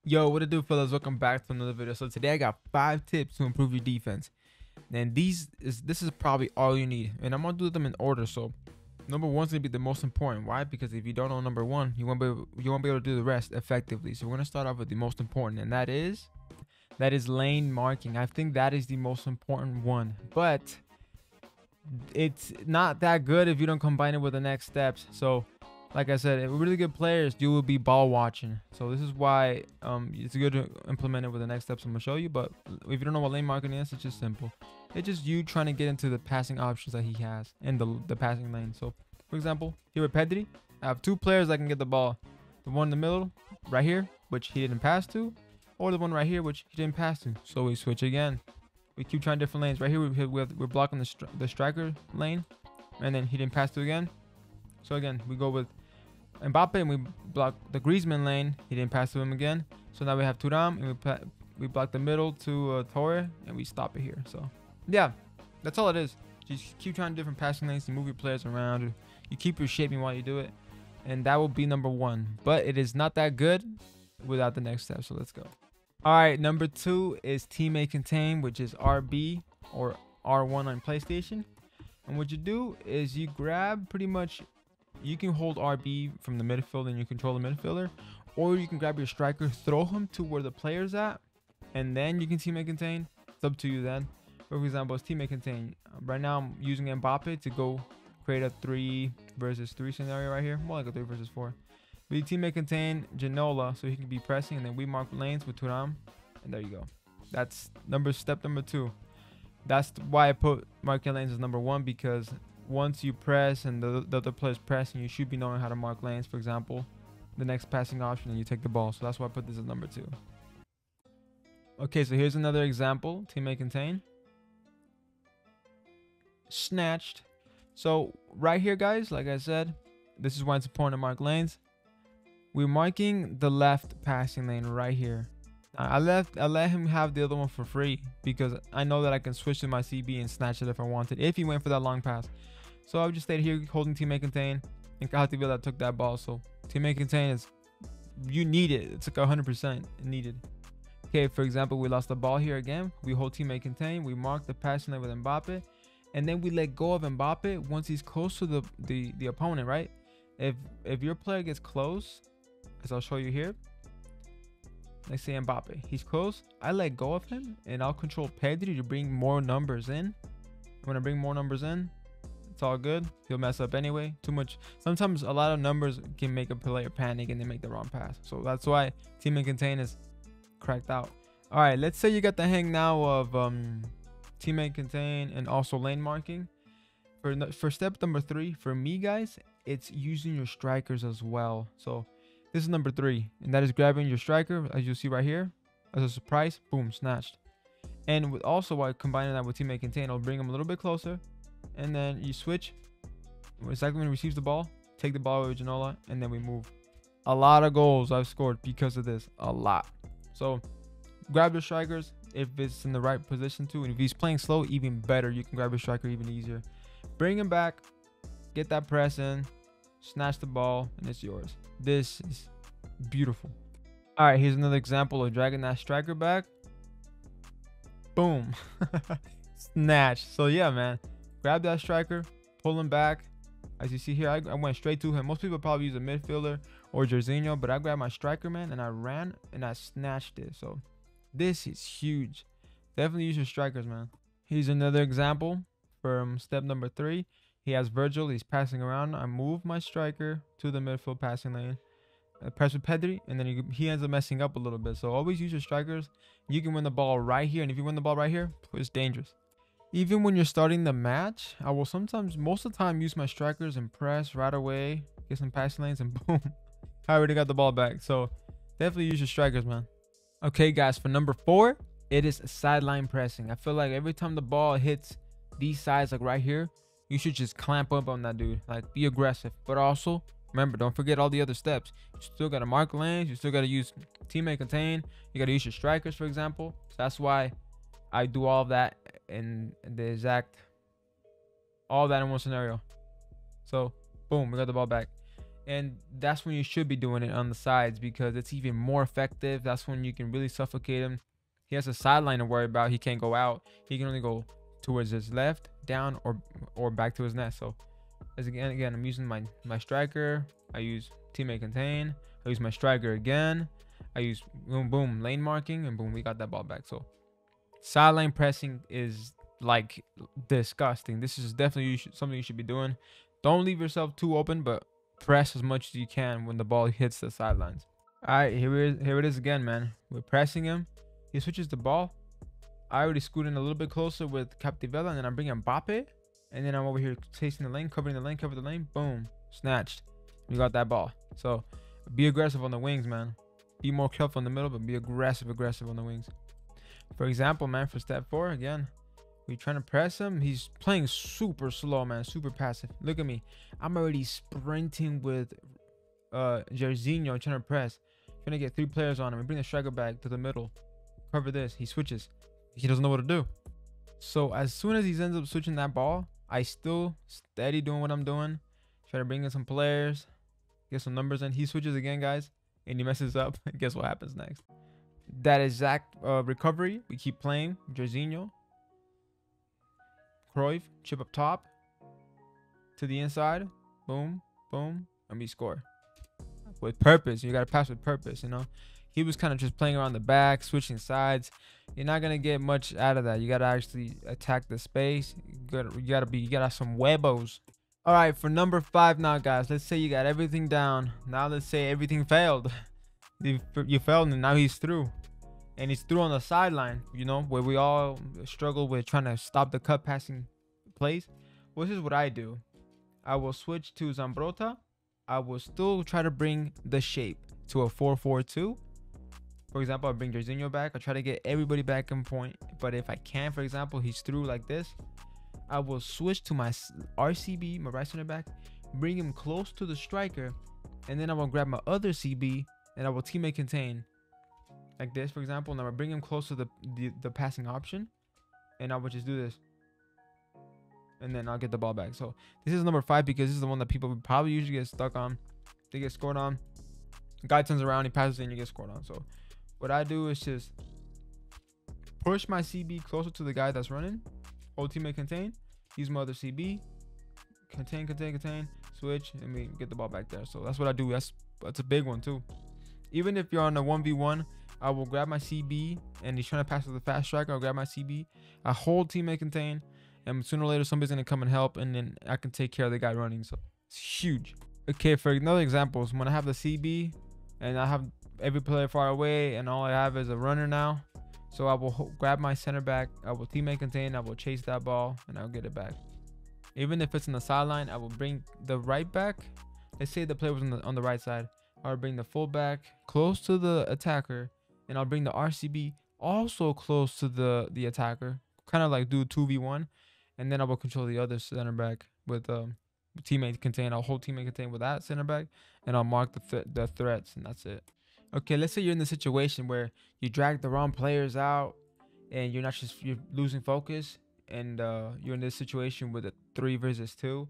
Yo, what it do, fellas? Welcome back to another video. So today I got 5 tips to improve your defense, and this is probably all you need, and I'm gonna do them in order. So number one's gonna be the most important. Why? Because if you don't know number one, you won't be able to do the rest effectively. So we're gonna start off with the most important, and that is lane marking. I think that is the most important one, but it's not that good if you don't combine it with the next steps. So like I said, really good players, you will be ball watching. So this is why it's good to implement it with the next steps I'm gonna show you. But if you don't know what lane marking is, it's just simple. It's just you trying to get into the passing options that he has in the passing lane. So for example, here with Pedri, I have 2 players that can get the ball. The one in the middle right here, which he didn't pass to, or the one right here, which he didn't pass to. So we switch again. We keep trying different lanes. Right here, we're blocking the striker lane, and then he didn't pass to again. So again, we go with Mbappe and we block the Griezmann lane. He didn't pass to him again. So now we have Thuram and we block the middle to Torre and we stop it here. So yeah, that's all it is. Just keep trying different passing lanes. You move your players around. You keep your shaping while you do it, and that will be number 1. But it is not that good without the next step. So let's go. All right, number 2 is teammate contain, which is RB or R1 on PlayStation. And what you do is you grab pretty much. You can hold RB from the midfield and you control the midfielder, or you can grab your striker, throw him to where the player's at, and then you can teammate contain. It's up to you then. For example, it's teammate contain. Right now I'm using Mbappe to go create a 3 versus 3 scenario right here. More like a 3 versus 4. We teammate contain Ginola so he can be pressing, and then we mark lanes with Thuram, and there you go. That's step number 2. That's why I put marking lanes as number 1, because once you press and the other player's pressing, you should be knowing how to mark lanes. For example, the next passing option, and you take the ball. So that's why I put this as number 2. Okay, so here's another example. Teammate contain. Snatched. So right here, guys, like I said, this is why it's important to mark lanes. We're marking the left passing lane right here. I let him have the other one for free because I know that I can switch to my CB and snatch it if I wanted, if he went for that long pass. So I would just stay here holding teammate contain, and Cativilla took that ball. So teammate contain is, you need it. It's like 100% needed. Okay, for example, we lost the ball here again. We hold teammate contain. We mark the passing lane with Mbappe, and then we let go of Mbappe once he's close to the opponent, right? If your player gets close, as I'll show you here. Let's say Mbappe, he's close. I let go of him, and I'll control Pedri to bring more numbers in. When I bring more numbers in, it's all good. He'll mess up anyway. Too much. Sometimes a lot of numbers can make a player panic and they make the wrong pass. So that's why teammate contain is cracked out. All right, let's say you got the hang now of teammate contain and also lane marking. For step number 3, for me, guys, it's using your strikers as well. So this is number 3, and that is grabbing your striker, as you see right here, as a surprise. Boom, snatched. And also, while combining that with teammate contain, it'll bring him a little bit closer, and then you switch. Exactly when he receives the ball, take the ball with Ginola, and then we move. A lot of goals I've scored because of this, a lot. So grab your strikers if it's in the right position too, and if he's playing slow, even better. You can grab your striker even easier. Bring him back, get that press in, snatch the ball, and it's yours. This is beautiful. All right, here's another example of dragging that striker back. Boom. Snatch. So yeah, man, grab that striker, pull him back. As you see here, I went straight to him. Most people probably use a midfielder or Jorginho, but I grabbed my striker, man, and I ran and I snatched it. So this is huge. Definitely use your strikers, man. Here's another example from step number 3. He has Virgil. He's passing around. I move my striker to the midfield passing lane. I press with Pedri, and then he ends up messing up a little bit. So always use your strikers. You can win the ball right here, and if you win the ball right here, it's dangerous. Even when you're starting the match, I will sometimes, most of the time, use my strikers and press right away, get some passing lanes, and boom, I already got the ball back. So definitely use your strikers, man. Okay, guys, for number 4, it is sideline pressing. I feel like every time the ball hits these sides, like right here, you should just clamp up on that dude, like be aggressive. But also, remember, don't forget all the other steps. You still got to mark lanes. You still got to use teammate contain. You got to use your strikers, for example. So that's why I do all of that in all that in one scenario. So boom, we got the ball back. And that's when you should be doing it on the sides, because it's even more effective. That's when you can really suffocate him. He has a sideline to worry about. He can't go out. He can only go towards his left, down, or back to his net. So as again, I'm using my striker. I use teammate contain. I use my striker again. I use boom boom lane marking, and boom, we got that ball back. So sideline pressing is like disgusting. This is definitely something you should be doing. Don't leave yourself too open, but press as much as you can when the ball hits the sidelines. All right, here it is again, man. We're pressing him. He switches the ball. I already scooted in a little bit closer with Captivella, and then I'm bringing Mbappe, and then I'm over here chasing the lane, covering the lane, cover the lane. Boom, snatched. We got that ball. So be aggressive on the wings, man. Be more careful in the middle, but be aggressive on the wings. For example, man, for step 4, again, we trying to press him. He's playing super slow, man, super passive. Look at me. I'm already sprinting with Jairzinho trying to press. Gonna get 3 players on him and bring the striker back to the middle. Cover this. He switches. He doesn't know what to do. So as soon as he ends up switching that ball, I still steady doing what I'm doing. Try to bring in some players, get some numbers in. He switches again, guys, and he messes up. Guess what happens next? That exact recovery. We keep playing. Jairzinho. Cruyff, chip up top to the inside. Boom, boom, and we score. With purpose. You got to pass with purpose, you know. He was kind of just playing around the back, switching sides. You're not gonna get much out of that. You gotta actually attack the space. You gotta have some huevos. All right, for number 5 now, guys. Let's say you got everything down. Now let's say everything failed. You failed, and now he's through. And he's through on the sideline, you know, where we all struggle with trying to stop the cut passing plays. Well, this is what I do. I will switch to Zambrotta. I will still try to bring the shape to a 4-4-2. For example, I bring Jairzinho back. I try to get everybody back in point. But if I can, for example, he's through like this, I will switch to my RCB, my right center back, bring him close to the striker, and then I will grab my other CB and I will teammate contain like this, for example, and I will bring him close to the passing option, and I will just do this, and then I'll get the ball back. So this is number 5 because this is the one that people would probably usually get stuck on. They get scored on. The guy turns around, he passes, and you get scored on. So what I do is just push my CB closer to the guy that's running. Hold teammate contain. Use my other CB. Contain. Switch, and we get the ball back there. So that's what I do. That's a big one too. Even if you're on a 1v1, I will grab my CB, and he's trying to pass with the fast striker. I'll grab my CB. I hold teammate contain, and sooner or later somebody's gonna come and help, and then I can take care of the guy running. So it's huge. Okay, for another example, when I have the CB and I have every player far away, and all I have is a runner now, so I will grab my center back. I will teammate contain. I will chase that ball, and I'll get it back. Even if it's in the sideline, I will bring the right back. Let's say the player was on the right side. I'll bring the fullback close to the attacker, and I'll bring the RCB also close to the attacker, kind of like do 2v1, and then I will control the other center back with teammate contain. I'll hold teammate contain with that center back, and I'll mark the threats, and that's it. Okay, let's say you're in the situation where you drag the wrong players out, and you're losing focus, and you're in this situation with a 3 versus 2.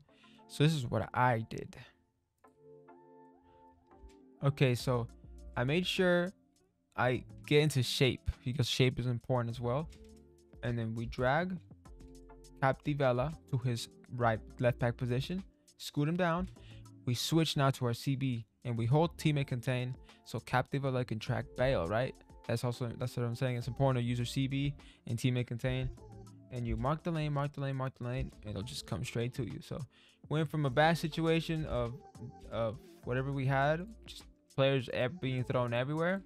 So this is what I did. Okay, so I made sure I get into shape, because shape is important as well. And then we drag Captivella to his left back position, scoot him down. We switch now to our CB, and we hold teammate contain, so Captivella can track Bale, right? That's what I'm saying. It's important to use your CB and teammate contain, and you mark the lane, and it'll just come straight to you. So went from a bad situation of whatever we had, just players being thrown everywhere,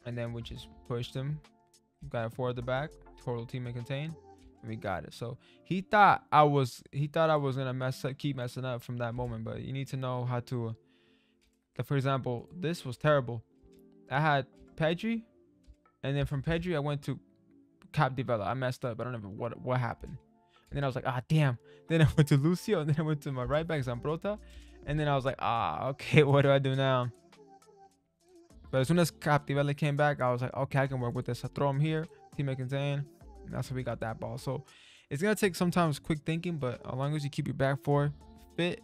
and then we just pushed them, got it forward the back, total teammate contain, and we got it. So he thought I was gonna keep messing up from that moment, but you need to know how to. For example, this was terrible. I had Pedri, and then from Pedri I went to Captivella. I messed up. I don't know what happened. And then I was like, damn. Then I went to Lucio, and then I went to my right back Zambrotta, and then I was like, okay, what do I do now? But as soon as Captivella came back, I was like, okay, I can work with this. I throw him here, teammate contain, and that's how we got that ball. So it's gonna take sometimes quick thinking, but as long as you keep your back four fit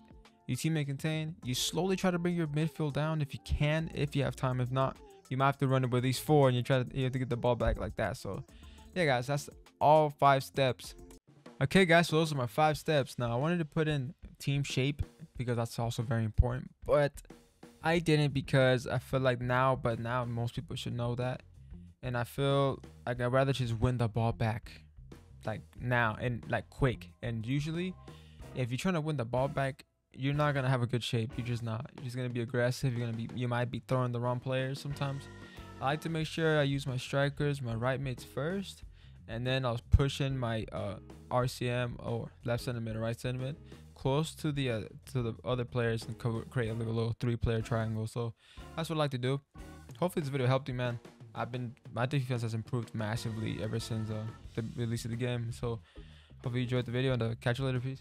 you teammate contain, you slowly try to bring your midfield down if you can, if you have time. If not, you might have to run it with these 4 and you have to get the ball back like that. So yeah guys, that's all 5 steps. Okay guys, so those are my 5 steps. Now I wanted to put in team shape because that's also very important, but I didn't because I feel like now most people should know that, and I feel like I'd rather just win the ball back like now and like quick. And usually if you're trying to win the ball back, you're not gonna have a good shape. You're just not. You're just gonna be aggressive. You might be throwing the wrong players sometimes. I like to make sure I use my strikers, my right mids first, and then I was pushing my RCM or left center mid or right center mid close to the other players and create like a little 3-player triangle. So that's what I like to do. Hopefully this video helped you, man. My defense has improved massively ever since the release of the game. So hopefully you enjoyed the video, and catch you later. Peace.